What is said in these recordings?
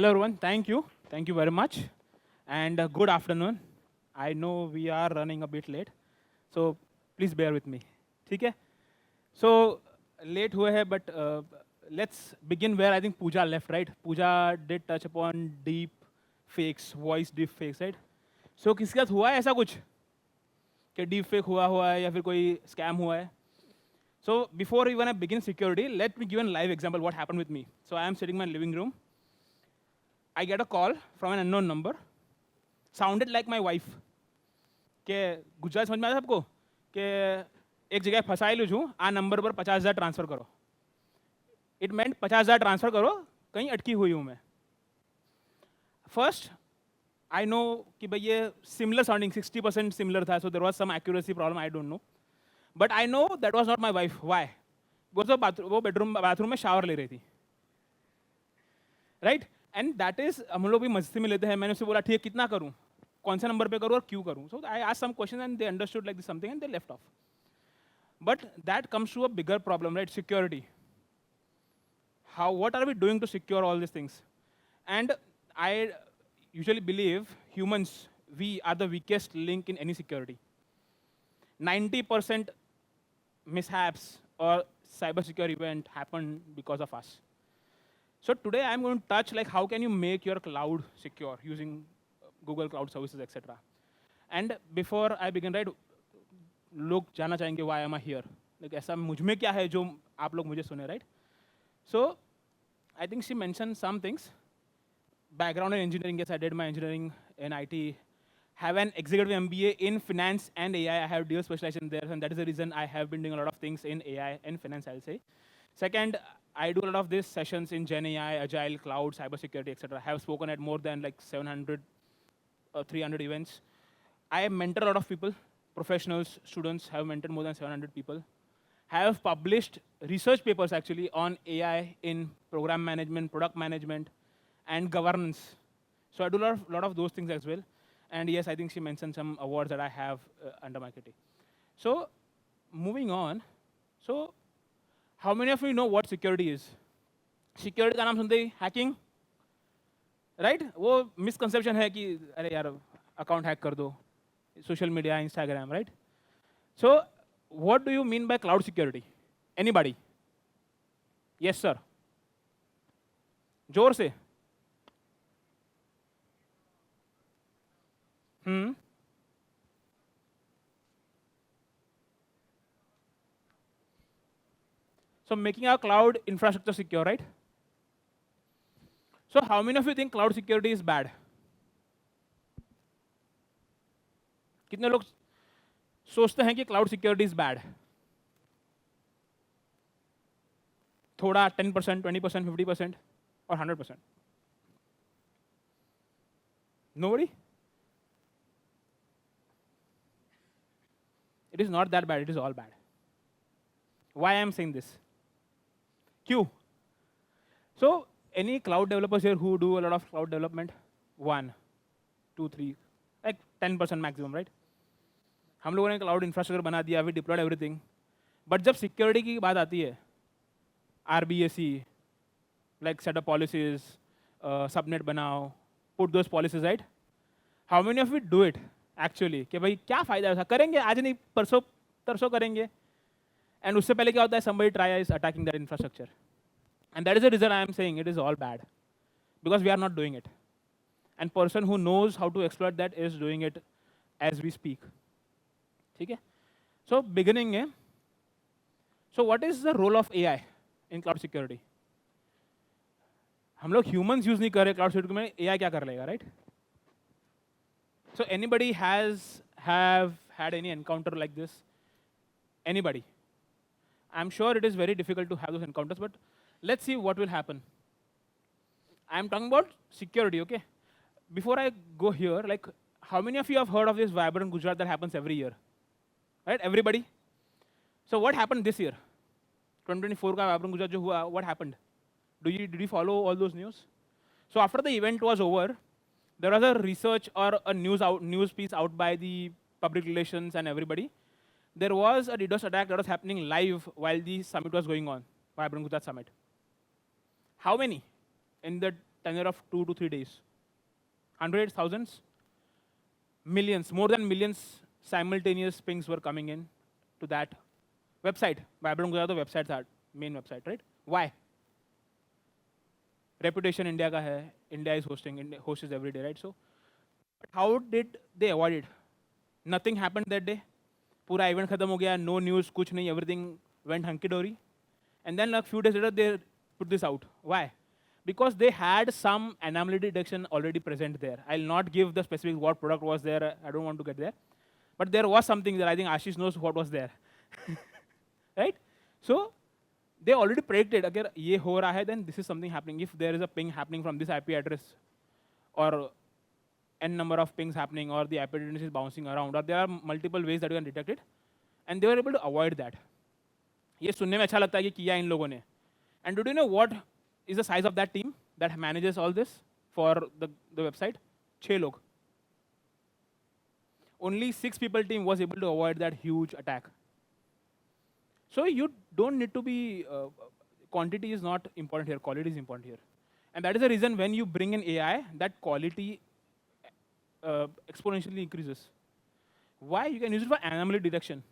Hello everyone, thank you. Thank you very much. And good afternoon. I know we are running a bit late, so please bear with me. ठीक है? So late हुए हैं, but let's begin where I think Pooja left, right? Pooja did touch upon deep fakes, voice deep fakes, right? So किसके साथ हुआ है ऐसा कुछ कि deep fake हुआ है या फिर कोई scam हुआ है? So before even I begin security, let me give a live example what happened with me. So I am sitting in my living room. I get a call from an unknown number. Sounded like my wife. કે ગુજરાત સમજ में आता आपको कि एक जगह फंसाયેલું છું આ નંબર પર 50,000 ट्रांसफर करो. इट मेंट 50,000 ट्रांसफर करो कहीं अटकी हुई हूँ मैं. फर्स्ट आई नो कि भाई ये सिमिलर साउंडिंग 60% सिमिलर था, so there was some accuracy problem, I don't know. But I know that was not my wife. Why? वो बाथरूम में शावर ले रही थी, राइट? एंड दैट इज, हम लोग भी मस्ती में लेते हैं. मैंने उससे बोला ठीक है कितना करूं, कौन से नंबर पे करूं और क्यों करूं. So I asked some question and they understood like this something and they left off. But that comes to a bigger problem, right? Security. How, what are we doing to secure all these things? And I usually believe humans, we are the weakest link in any security. 90% mishaps or cybersecurity event happen because of us. So today I'm going to touch like how can you make your cloud secure using Google Cloud Services, etc. And before I begin, right, लोग जानना चाहेंगे why am I here? Like ऐसा मुझ में क्या है जो आप लोग मुझे सुने, right? So I think she mentioned some things. Background in engineering, yes, I did my engineering in IT. Have an executive MBA in finance and AI. I have dual specialization there, and that is the reason I have been doing a lot of things in AI and finance, I'll say. Second, I do a lot of these sessions in Gen AI, Agile, Cloud, Cybersecurity, etc. I have spoken at more than like 700 or 300 events. I mentor a lot of people, professionals, students. Have mentored more than 700 people. Have published research papers actually on AI in program management, product management, and governance. So I do a lot of those things as well. And yes, I think she mentioned some awards that I have under my kitty. So moving on. So how many of you know what security is? Security का नाम सुनते ही hacking, right? वो misconception है कि अरे यार account hack कर दो, social media, Instagram, right? So what do you mean by cloud security? Anybody? Yes, sir. जोर से. So making our cloud infrastructure secure, right? So how many of you think cloud security is bad? कितने लोग सोचते हैं कि cloud security is bad? थोड़ा 10%, 20%, 50% or 100%? Nobody? It is not that bad, it is all bad. Why I am saying this? Q. So any cloud developers here who do a lot of cloud development? 1, 2, 3, like 10% maximum, right? हम लोगों ने cloud infrastructure बना दिया, we diploid everything. But जब security की बात आती है, RBAC, like set up policies, subnet बनाओ, put those policies, right? How many of you do it actually? कि भाई क्या फायदा है, करेंगे आज नहीं परसों तरसों करेंगे. एंड उससे पहले क्या होता है, somebody tries attacking that infrastructure. And that is the reason I am saying it is all bad. Because we are not doing it. And person who knows how to exploit that is doing it as we speak. ठीक है? So beginning है. So what is the role of AI in cloud security? हम लोग humans use नहीं कर रहे cloud security में, AI क्या कर लेगा, right? So anybody have had any encounter like this? Anybody? I'm sure it is very difficult to have those encounters, but let's see what will happen. I'm talking about security, okay? Before I go here, like, how many of you have heard of this Vibrant Gujarat that happens every year? Right, everybody? So what happened this year? 2024 का Vibrant Gujarat जो हुआ, what happened? Did you follow all those news? So after the event was over, there was a research or a news piece out by the public relations and everybody. There was a DDoS attack that was happening live while the summit was going on, Vibrant Gujarat Summit. How many in the tenure of 2 to 3 days. Hundreds, thousands, millions, more than millions simultaneous pings were coming in to that website. Vibrant Gujarat website था, main website, right? Why? Reputation India का है, India is hosting, India hosts every day, right? So, but how did they avoid it? Nothing happened that day. पूरा event खत्म हो गया, no news, कुछ नहीं, everything went hunky dory. And then a few days later, they put this out. Why? Because they had some anomaly detection already present there. I'll not give the specific what product was there. I don't want to get there. But there was something that I think Ashish knows what was there. Right? So they already predicted, agar ye ho raha hai, then this is something happening. If there is a ping happening from this IP address, or n number of pings happening, or the IP address is bouncing around, or there are multiple ways that you can detect it, and they were able to avoid that. ये सुनने में अच्छा लगता है कि किया इन लोगों ने. And do you know what is the size of that team that manages all this for the website? 6 log. Only 6 people team was able to avoid that huge attack. So you don't need to be, quantity is not important here, quality is important here. And that is the reason when you bring in AI, that quality exponentially increases. Why? You can use it for anomaly detection.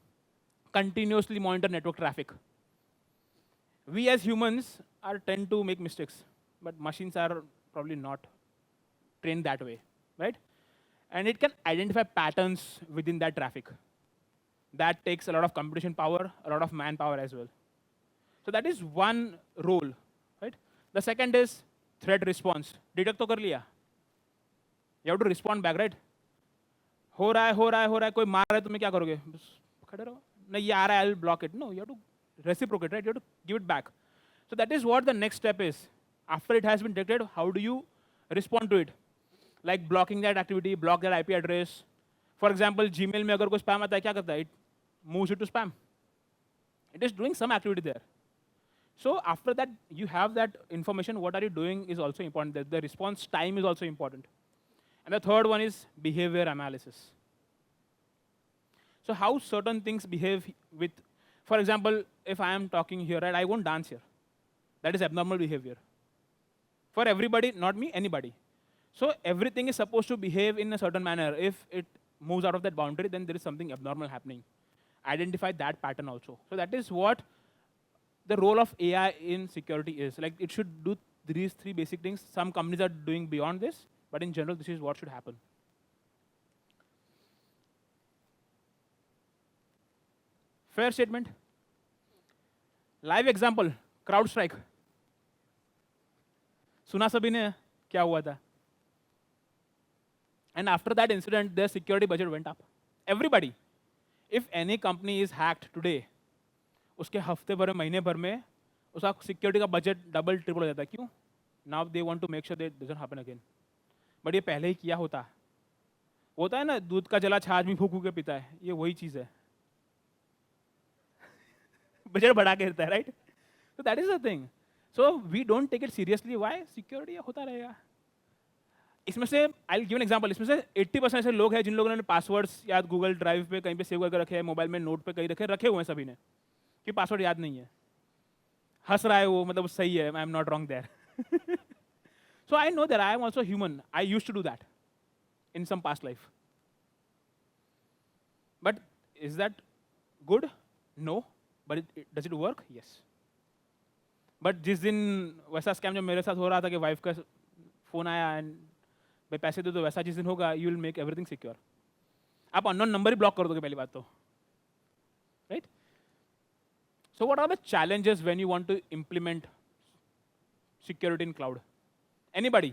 Continuously monitor network traffic. We as humans are tend to make mistakes, but machines are probably not trained that way, right? And it can identify patterns within that traffic. That takes a lot of computation power, a lot of manpower as well. So that is one role, right? The second is threat response. Detect तो कर लिया. You have to respond back, right? हो रहा है, कोई मार रहा है, तुम्हें क्या करोगे? बस खड़े रहो. नहीं ये आ रहा है, I'll block it. No, you have to reciprocate, right? You have to give it back. So that is what the next step is. After it has been detected, how do you respond to it? Like blocking that activity, block that IP address. For example, Gmail में अगर कोई spam आता है, क्या करता है? It moves it to spam. It is doing some activity there. So after that, you have that information. What are you doing is also important. The response time is also important. And the third one is behavior analysis. So how certain things behave with, for example, if I am talking here, right, I won't dance here. That is abnormal behavior. For everybody, not me, anybody. So everything is supposed to behave in a certain manner. If it moves out of that boundary, then there is something abnormal happening. Identify that pattern also. So that is what the role of AI in security is. Like it should do these 3 basic things. Some companies are doing beyond this, but in general, this is what should happen. Fair statement. Live example, CrowdStrike. सुना सभी ने क्या हुआ था? And after that incident, their security budget went up. Everybody. If any company is hacked today, उसके हफ्ते भर महीने भर में उसका सिक्योरिटी का बजट डबल ट्रिपल हो जाता है. क्यों? Now they want to make sure that it doesn't happen again. But ये पहले ही किया होता है ना, दूध का जला छाछ भी फूक फूक के पीता है. ये वही चीज है. बजट बढ़ा के देता है, right? So that is the thing. So we don't take it seriously. Why? Security होता रहेगा. इसमें से I'll give an example. इसमें से 80% ऐसे लोग हैं जिन लोगों ने पासवर्ड्स याद गूगल ड्राइव पे कहीं पे सेव करके रखे हैं, मोबाइल में नोट पे कहीं रखे हुए हैं सभी ने, कि पासवर्ड याद नहीं है. हंस रहा है वो, मतलब सही है, I am not wrong there. So I know that I am also human. I used to do that in some past life. But is that good? No. But does it work? Yes. But जिस दिन वैसा scam जो मेरे साथ हो रहा था कि वाइफ का फोन आया एंड भाई पैसे दे दो, वैसा जिस दिन होगा, you will make everything secure. आप अननोन नंबर ही ब्लॉक कर दोगे पहली बात तो, right? So what are the challenges when you want to implement security in cloud? Anybody?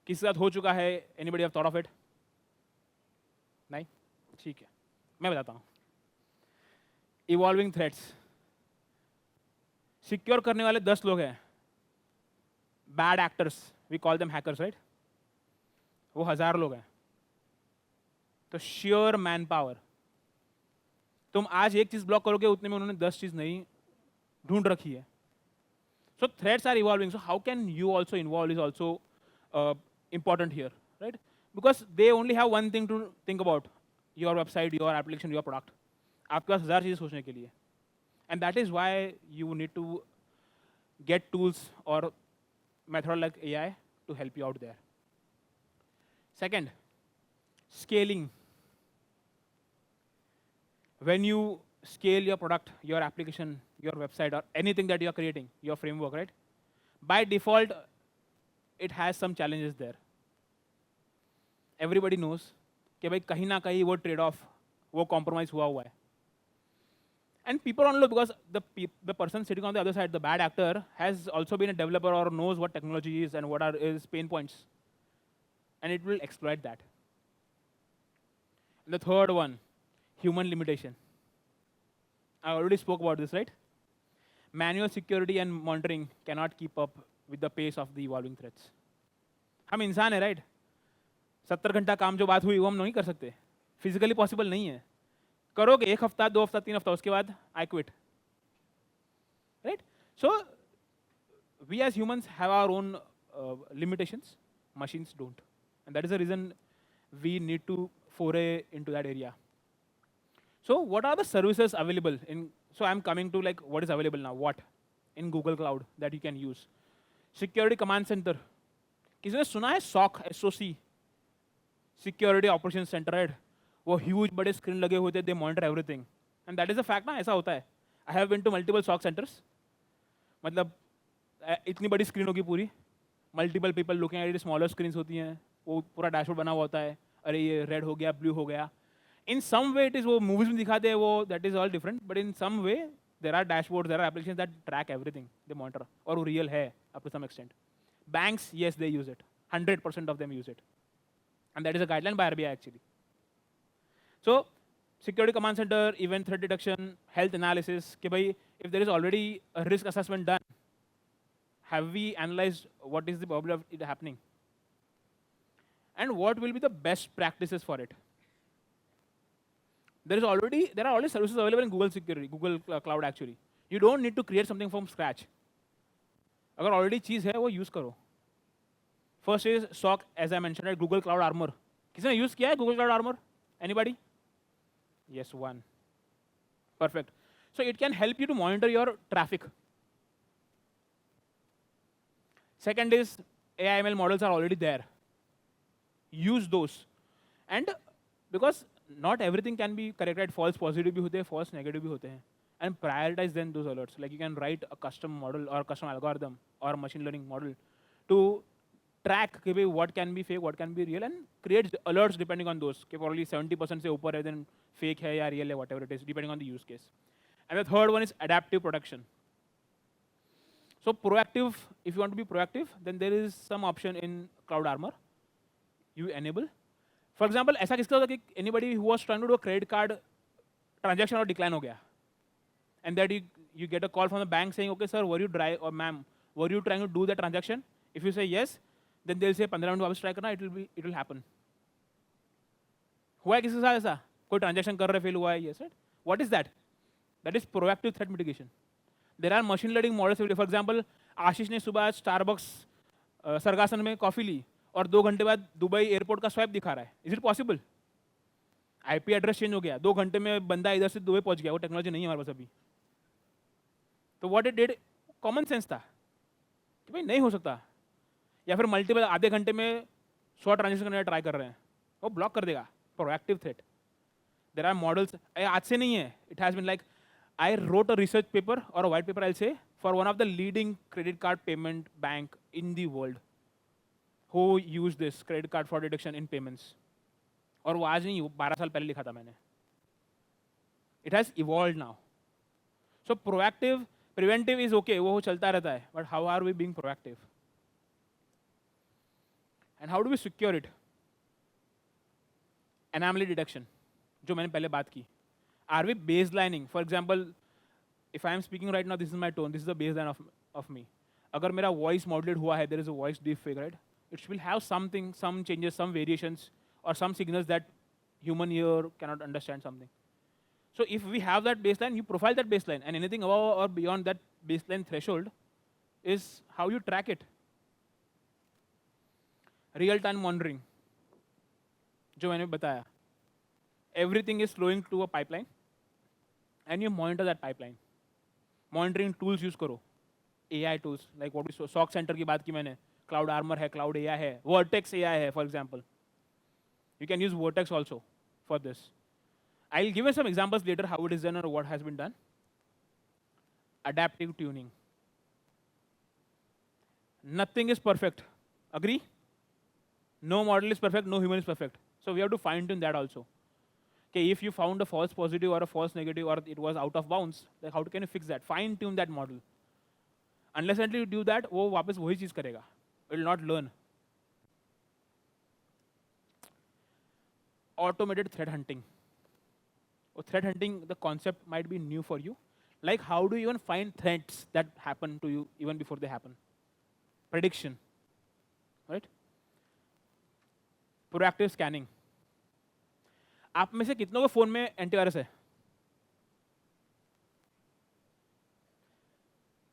किसी के साथ हो चुका है? Anybody have thought of it? नहीं? ठीक है, मैं बताता हूँ. Evolving threats. सिक्योर करने वाले 10 लोग हैं. Bad actors, we call them hackers, right? वो 1000 लोग हैं. तो श्योर मैन पावर. तुम आज एक चीज ब्लॉक करोगे, उतने में उन्होंने 10 चीज नई ढूंढ रखी है. So threats are evolving. So how can you also involve is also important here, right? Because they only have one thing to think about: your website, your application, your product. आपके पास 1000 चीजें सोचने के लिए. And that is why you need to get tools or method like AI to help you out there. Second, scaling. When you scale your product, your application, your website, or anything that you're creating, your framework, right? By default, it has some challenges there. Everybody knows कि भाई कहीं ना कहीं वो trade off वो compromise हुआ है. And people don't know because the person sitting on the other side, the bad actor, has also been a developer or knows what technology is and what are his pain points. And it will exploit that. The third one, human limitation. I already spoke about this, right? Manual security and monitoring cannot keep up with the pace of the evolving threats. हम इंसान है, right? 70 घंटा काम जो बात हुई वो हम नहीं कर सकते. फिजिकली पॉसिबल नहीं है. करोगे 1 हफ्ता, 2 हफ्ता, 3 हफ्ता, उसके बाद I quit. Right? So we as humans have our own limitations. Machines don't, and that is the reason we need to foray into that area. So what are the services available in? So I'm coming to like what is available now. What in Google Cloud that you can use? Security Command Center. किसी ने सुना है SOC, SOC, Security Operations Center, right? वो huge बड़े screen लगे हुए थे, they monitor everything, and that is a fact ना, ऐसा होता है. I have been to multiple SOC centers. मतलब इतनी बड़ी screen होगी पूरी, multiple people looking at it, smaller screens होती हैं, वो पूरा dashboard बना हुआ होता है, अरे ये red हो गया, blue हो गया. In some way it is वो movies में दिखाते हैं वो, that is all different, but in some way there are dashboards, there are applications that track everything, they monitor, और वो real है up to some extent. Banks, yes, they use it. 100% of them use it, and that is a guideline by RBI actually. So, Security Command Center, event threat detection, health analysis. कि भाई, if there is already a risk assessment done, have we analyzed what is the probability of it happening, and what will be the best practices for it? There are already services available in Google Security, Google Cloud actually. You don't need to create something from scratch. अगर already चीज़ है वो use करो. First is SOC, as I mentioned, right? Google Cloud Armor. किसी ने use किया है Google Cloud Armor? Anybody? Yes, one. Perfect. So it can help you to monitor your traffic. Second is AI/ML models are already there. Use those, and because not everything can be corrected, false positive भी होते हैं, false negative भी होते हैं, and prioritize then those alerts. Like you can write a custom model or custom algorithm or machine learning model to track कि भाई what can be fake, what can be real, and create alerts depending on those. कि probably 70% से ऊपर है, then fake है या real है, whatever it is, depending on the use case. And the third one is adaptive protection. So proactive, if you want to be proactive, then there is some option in Cloud Armor. You enable. For example, ऐसा किसका होता है कि anybody who was trying to do a credit card transaction और decline हो गया, and that you get a call from the bank saying, okay sir, were you or ma'am, were you trying to do the transaction? If you say yes, then they'll say 15 minute वापस try करना, it will happen. हुआ है किसी के साथ ऐसा? कोई transaction कर रहे फेल हुआ है, yes, right? What is that? That is proactive threat mitigation. There are machine learning models. For example, आशीष ने सुबह स्टारबक्स सरगासन में कॉफी ली और 2 घंटे बाद दुबई एयरपोर्ट का स्वैप दिखा रहा है. Is it possible? IP address change हो गया, 2 घंटे में बंदा इधर से दुबई पहुंच गया. वो टेक्नोलॉजी नहीं है हमारे पास अभी. तो what it did, common sense था कि भाई नहीं हो सकता. या फिर मल्टीपल आधे घंटे में 100 ट्रांजेक्शन करने का ट्राई कर रहे हैं, वो ब्लॉक कर देगा. Proactive threat. There are models. आज से नहीं है, it has been like I wrote a research paper or a white paper, I'll say, for one of the leading credit card payment bank in the world who used this credit card fraud detection in payments. और वो आज नहीं, 12 साल पहले लिखा था मैंने. It has evolved now. So proactive, preventive is okay, वो चलता रहता है, but how are we being proactive? And how do we secure it? Anomaly detection, जो मैंने पहले बात की. Are we baselining? For example, if I am speaking right now, this is my tone, this is the baseline of me. अगर मेरा voice modulated हुआ है, there is a voice deepfake, right? It will have something, some changes, some variations, or some signals that human ear cannot understand something. So if we have that baseline, you profile that baseline, and anything above or beyond that baseline threshold is how you track it. Real-time monitoring, जो मैंने बताया. Everything is flowing to a pipeline, and you monitor that pipeline. Monitoring tools use करो, AI tools, like what we saw, SOC center की बात की मैंने, cloud armour है, Claude AI है, वर्टेक्स एआई है for example. You can use Vertex also for this. I'll give you some examples later how it is done or what has been done. Adaptive tuning. Nothing is perfect. Agree? No model is perfect, no human is perfect. So we have to fine tune that also. Okay, if you found a false positive or a false negative or it was out of bounds, like how can you fix that? Fine tune that model. Unless until you do that, वो वापस वही चीज करेगा. It will not learn. Automated threat hunting. Or threat hunting, the concept might be new for you. Like how do you even find threats that happen to you even before they happen? Prediction, right? Proactive scanning. आप में से कितनों के phone में antivirus है?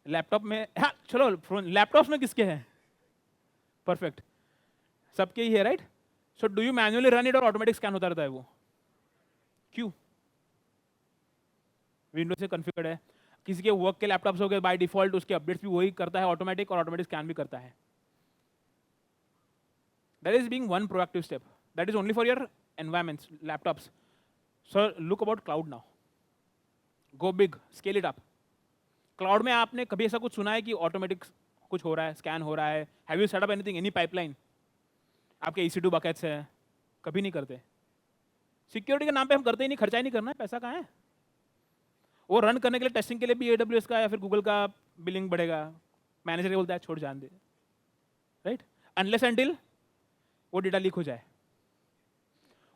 Laptop में, हाँ चलो फोन लैपटॉप्स में किसके हैं? परफेक्ट, सबके ही है, right? So do you manually run it और ऑटोमेटिक स्कैन होता रहता है वो? क्यों? विंडोज से कॉन्फ़िगर्ड है. किसी के वर्क के लैपटॉप्स हो गए, बाय डिफॉल्ट उसके अपडेट्स भी वही करता है ऑटोमेटिक, और ऑटोमेटिक स्कैन भी करता है. That is being one proactive step. That is only for your environments, laptops. So look about cloud now. Go big, scale it up. Cloud में आपने कभी ऐसा कुछ सुना है कि ऑटोमेटिक कुछ हो रहा है, स्कैन हो रहा है? Have you set up anything, any pipeline? आपके EC2 बकेट्स है? कभी नहीं करते. सिक्योरिटी के नाम पे हम करते ही नहीं, खर्चा ही नहीं करना है, पैसा कहाँ है? वो रन करने के लिए, टेस्टिंग के लिए भी AWS का या फिर गूगल का बिलिंग बढ़ेगा. मैनेजर बोलता है छोड़ जान दे, राइट? अनलेस एंटिल वो डेटा लीक हो जाए,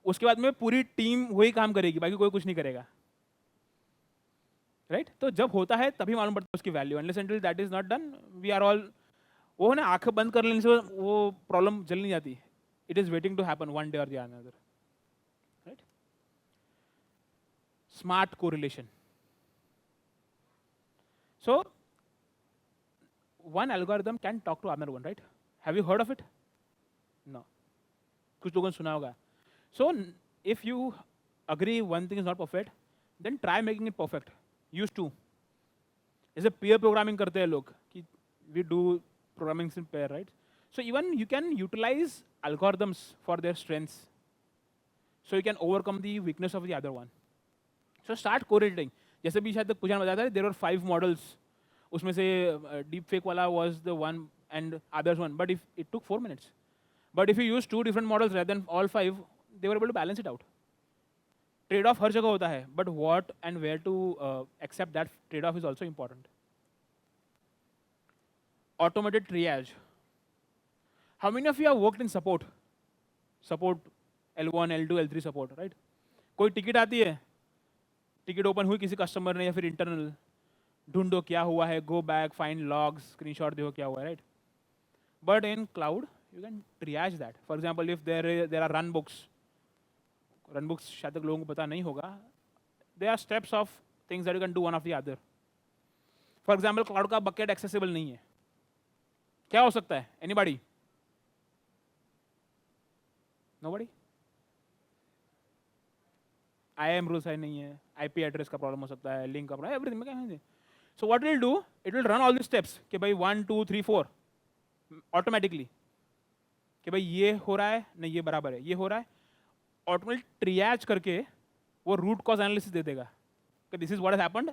उसके बाद में पूरी टीम वही काम करेगी, बाकी कोई कुछ नहीं करेगा, राइट? तो जब होता है तभी मालूम पड़ता है उसकी value. Unless until that is not done, we are all, वो ना आंखें बंद कर लेने से वो प्रॉब्लम जल नहीं जाती. It is waiting to happen one day or the another, right? Smart correlation. So, one algorithm can talk to another one, right? Have you heard of it? No. कुछ लोगों ने सुना होगा. So, if you agree one thing is not perfect, then try making it perfect. Use two. जैसे peer programming करते हैं लोग, कि we do programming in pair, right? So even you can utilize algorithms for their strengths. So you can overcome the weakness of the other one. So start correlating. जैसे भी शायद पूछा बताया था, there were 5 models. उसमें से deep fake वाला was the one and others one. But if it took 4 minutes. But if you use 2 different models rather than all 5, they were able to balance it out. Trade-off हर जगह होता है, but what and where to accept that trade-off is also important. Automated triage. How many of you have worked in support? Support L1, L2, L3 support, right? कोई ticket आती है, ticket open हुई किसी customer ने या फिर internal, ढूंढो क्या हुआ है, go back, find logs, screenshot देखो क्या हुआ है, right? But in cloud you can triage that. For example if there are runbooks शायद तक लोगों को पता नहीं होगा. There are steps of things that you can do one of the other. For example cloud का bucket accessible नहीं है, क्या हो सकता है? Anybody? Nobody? IAM rule sign नहीं है, IP एड्रेस का प्रॉब्लम हो सकता है, लिंक का प्रॉब्लम, एवरीथिंग में क्या है. So what will do, it will run all the steps कि भाई 1 2 3 4 ऑटोमेटिकली, कि भाई ये हो रहा है, नहीं ये बराबर है, ये हो रहा है. ऑटोमेटिक ट्रियाज करके वो रूट कॉज एनालिसिस दे देगा कि this is what has happened,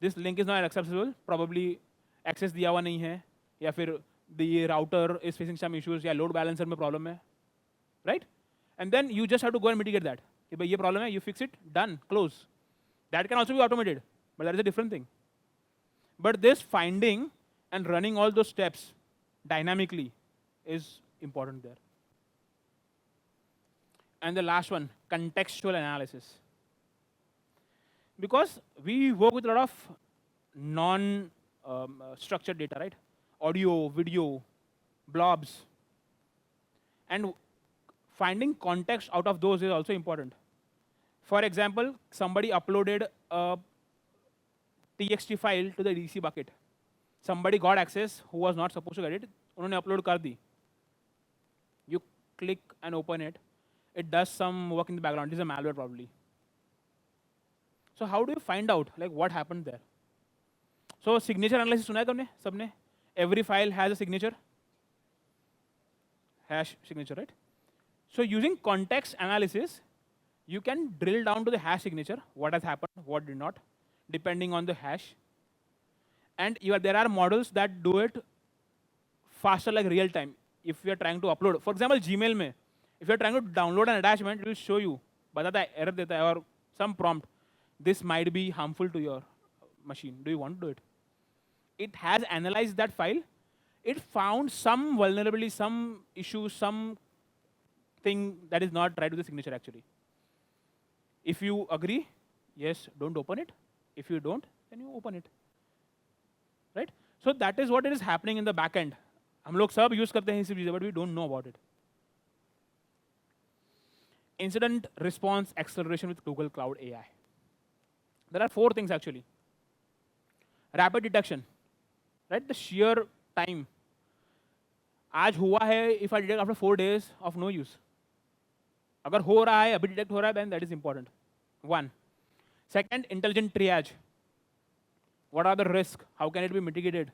this link is not accessible, probably access दिया हुआ नहीं है, या फिर the router is facing some issues, या लोड बैलेंसर में प्रॉब्लम है, right? And then you just have to go and mitigate that कि भाई ये प्रॉब्लम है, you fix it, done, close. That can also be automated, but that is a different thing. But this finding and running all दो steps dynamically is important there. And the last one, contextual analysis. Because we work with a lot of non-structured data, right? Audio, video, blobs. And finding context out of those is also important. For example, somebody uploaded a TXT file to the DC bucket. Somebody got access who was not supposed to get it. उन्होंने upload कर दी. You click and open it. It does some work in the background. It is a malware probably. So how do you find out like what happened there? So signature analysis सुना है तुमने सबने? Every file has a signature. hash signature, right? So using context analysis, you can drill down to the hash signature, what has happened, what did not, depending on the hash. And there are models that do it faster, like real time. If you are trying to upload, for example, Gmail में, if you are trying to download an attachment, it will show you, बताता है, error देता है, or some prompt. This might be harmful to your machine. Do you want to do it? It has analyzed that file. It found some vulnerability, some issue, some thing that is not right with the signature actually. If you agree, yes, don't open it. If you don't, then you open it. Right? So that is what is happening in the back end. हम लोग सब use करते हैं इसी चीज़ें, but we don't know about it. Incident response acceleration with Google Cloud AI. There are 4 things actually. Rapid detection, right? The sheer time. आज हुआ है, if I detect after 4 days of no use. अगर हो रहा है, अभी detect हो रहा है, then that is important. 1. Second, intelligent triage. What are the risks? How can it be mitigated?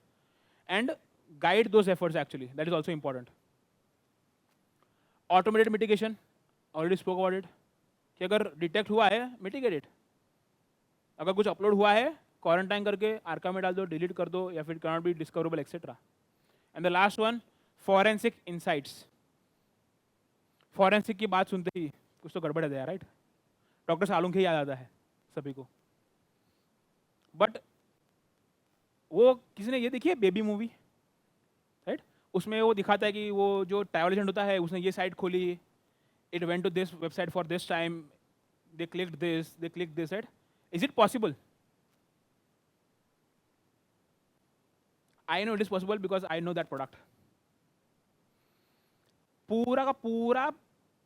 And guide those efforts actually. That is also important. Automated mitigation. Already spoke about it. कि अगर detect हुआ है, mitigate it. अगर कुछ upload हुआ है, quarantine करके archive में डाल दो, delete कर दो, या फिर cannot be discoverable, etc. And the last one, forensic insights. Forensic की बात सुनते ही कुछ तो गड़बड़ है, right? डॉक्टर सालुंखे याद आता है सभी को. बट वो किसी ने ये देखी है बेबी मूवी, राइट? उसमें वो दिखाता है कि वो जो ट्रैवल एजेंट होता है उसने ये साइट खोली, it went to this website for this time, they clicked this, right? Is it possible? I know it is possible because I know that product. पूरा का पूरा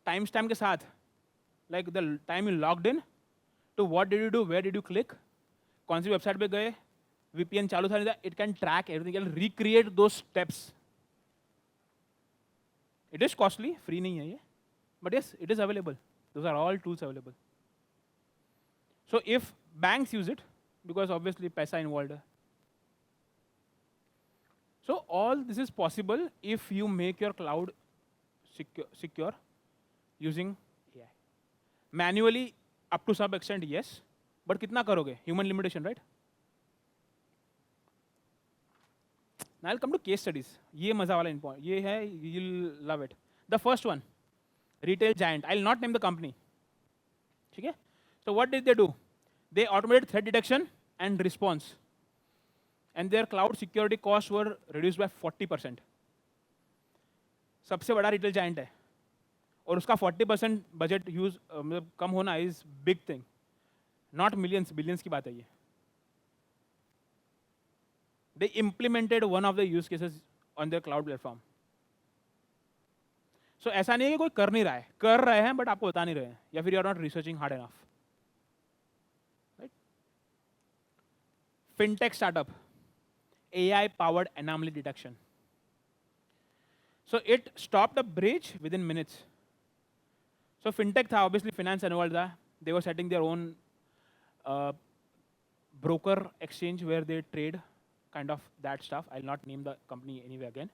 टाइम स्टैम्प के साथ, like the time you logged in to what did you do, where did you click, कौन सी website पे गए, VPN चालू था नहीं था, it can track everything, can recreate दो steps. It is costly, free नहीं है ये, but yes it is available. Those are all tools available. So if banks use it, because obviously पैसा इन्वॉल्व है. So all this is possible if you make your cloud secure using AI. Manually, up to some extent, yes, but कितना करोगे? Human limitation, right? Now I'll come to case studies. ये मजा वाला important. ये है, you'll love it. The first one, retail giant. I'll not name the company. ठीक है? So what did they do? They automated threat detection and response. And their cloud security costs were reduced by 40%. सबसे बड़ा retail giant है और उसका 40% budget use मतलब कम होना is big thing, not millions billions की बात है ये. They implemented one of the use cases on their cloud platform. So ऐसा नहीं है कि कोई कर नहीं रहा है, कर रहे हैं बट आपको बता नहीं रहे हैं, या फिर you are not researching hard enough. Right? Fintech startup, AI-powered anomaly detection. So it stopped a breach within minutes. So fintech tha, obviously finance involved tha. They were setting their own broker exchange where they trade kind of that stuff. I'll not name the company anyway again.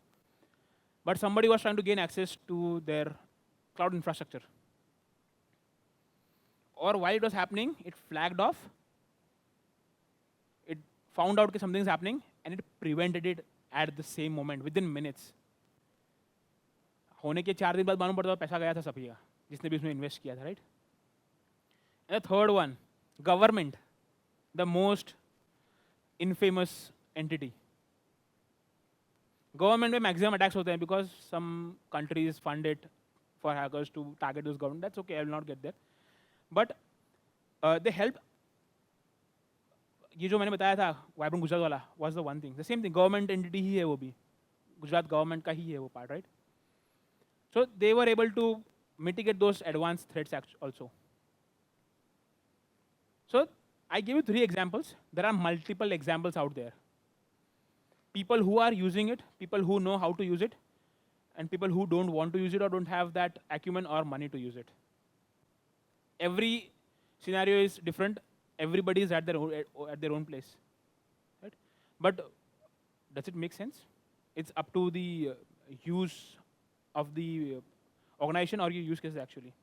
But somebody was trying to gain access to their cloud infrastructure. Or while it was happening, it flagged off. It found out that something is happening, and it prevented it at the same moment, within minutes. होने के 4 दिन बाद मालूम पड़ता पैसा गया था सभी का, जिसने भी उसमें इन्वेस्ट किया था, right? And the third one, government, the most infamous entity. Government में मैक्सिमम अटैक्स होते हैं because some countries fund it for hackers to target this government. That's okay, I will not get there. But they help. ये जो मैंने बताया था vibrant Gujarat वाला was the one thing, the same thing. Government entity ही है वो भी, गुजरात गवर्नमेंट का ही है वो part, right? So they were able to mitigate those advance threats also. So I give you 3 examples. There are multiple examples out there. People who are using it, people who know how to use it, and people who don't want to use it or don't have that acumen or money to use it. Every scenario is different. Everybody is at their own place, right? But does it make sense? It's up to the use of the organization or your use cases actually.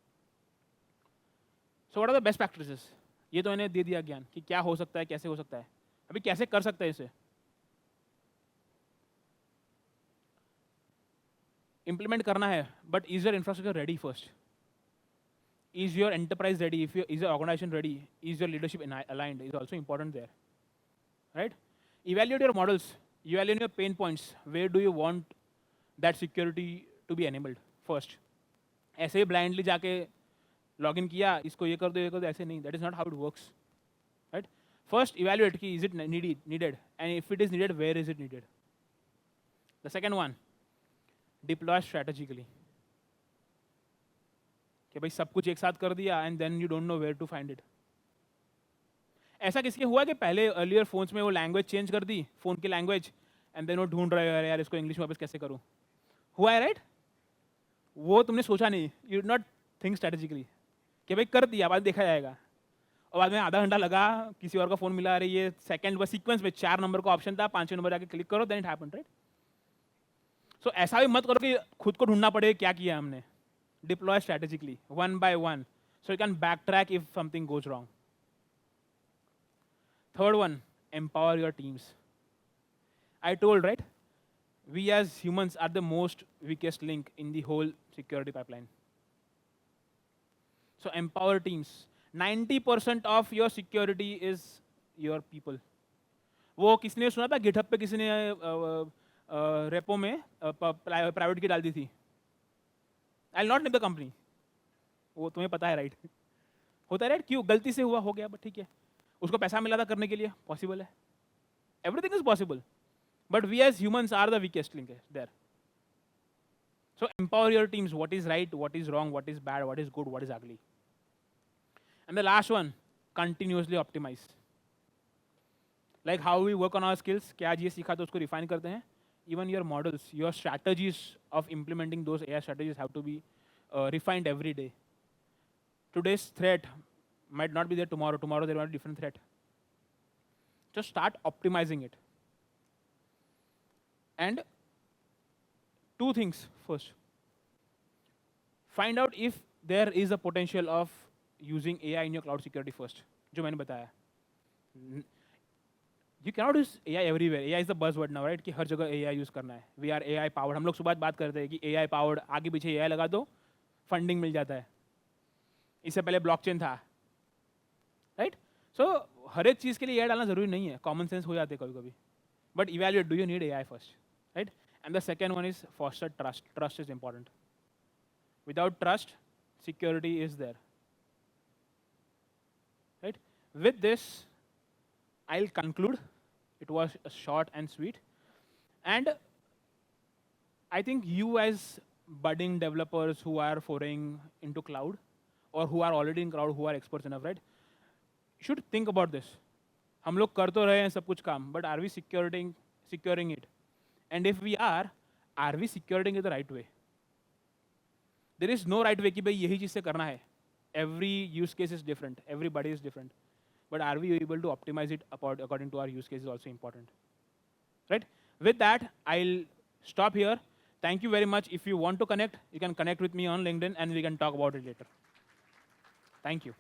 So what are the best practices? ये तो इन्हें दे दिया ज्ञान कि क्या हो सकता है, कैसे हो सकता है. अभी कैसे कर सकते हैं इसे? Implement करना है, but is your infrastructure ready first? Is your enterprise ready? Is your organization ready? Is your leadership aligned? Is also important there, right? Evaluate your models. Evaluate your pain points. Where do you want that security to be enabled first? ऐसे ही blindly जाके login किया, इसको ये कर दो, ऐसे नहीं. That is not how it works, right? First, evaluate कि is it needed, and if it is needed, where is it needed? The second one, deploy strategically. कि भाई सब कुछ एक साथ कर दिया and then you don't know where to find it. ऐसा किसके हुआ कि पहले अर्लियर फोन्स में वो लैंग्वेज चेंज कर दी, फोन की लैंग्वेज, एंड देन वो ढूंढ रहे हो यार इसको इंग्लिश में वापस कैसे करूं. हुआ है राइट? वो तुमने सोचा नहीं, you did not think strategically कि भाई कर दिया, बाद देखा जाएगा. और बाद में आधा घंटा लगा, किसी और का फोन मिला, रही है सेकंड बस सीक्वेंस में 4 नंबर का ऑप्शन था, 5वें नंबर जाके क्लिक करो, देन इट हैपेंड राइट. सो ऐसा भी मत करो कि खुद को ढूंढना पड़े क्या किया हमने. Deploy strategically, one by one, so you can backtrack if something goes wrong. Third one, empower your teams. I told, right? We as humans are the most weakest link in the whole security pipeline. So empower teams. 90% of your security is your people. वो किसने सुना था GitHub पे किसी ने repo में private की डाल दी थी. I'll not name the company. वो तुम्हें पता है राइट. होता है राइट, क्यों गलती से हुआ, हो गया, बट ठीक है. उसको पैसा मिला था करने के लिए, पॉसिबल है. Everything is possible, but we as humans are the weakest link there. So empower your teams. What is right, what is wrong, what is bad, what is good, what is ugly. And the last one, continuously optimize. Like how we work on our skills. क्या आज ये सीखा तो उसको refine करते हैं. Even your models, your strategies of implementing those AI strategies have to be refined every day. Today's threat might not be there tomorrow. Tomorrow there might be a different threat. Just start optimizing it. And 2 things first. Find out if there is a potential of using AI in your cloud security first. जो मैंने बताया. You cannot use AI everywhere. AI is the buzzword now, right? कि हर जगह AI use करना है. We are AI powered. हम लोग सुबह बात करते हैं कि AI powered, आगे पीछे AI लगा दो, फंडिंग मिल जाता है. इससे पहले ब्लॉकचेन था, राइट? सो हर एक चीज़ के लिए AI डालना जरूरी नहीं है. कॉमन सेंस हो जाते हैं कभी कभी. But evaluate, do you need AI first, right? And the second one is foster trust. Trust is important. Without trust, security is there, right? With this, I'll conclude. It was short and sweet. And I think you as budding developers who are foraying into cloud or who are already in cloud, who are experts enough, right, should think about this. हम लोग कर तो रहे हैं सब कुछ काम, but are we securing it? And if we are we securing it the right way? There is no right way कि भाई यही चीज़ से करना है. Every use case is different. Everybody is different. But are we able to optimize it according to our use case is also important, right? With that, I'll stop here. Thank you very much. If you want to connect, you can connect with me on LinkedIn and we can talk about it later. Thank you.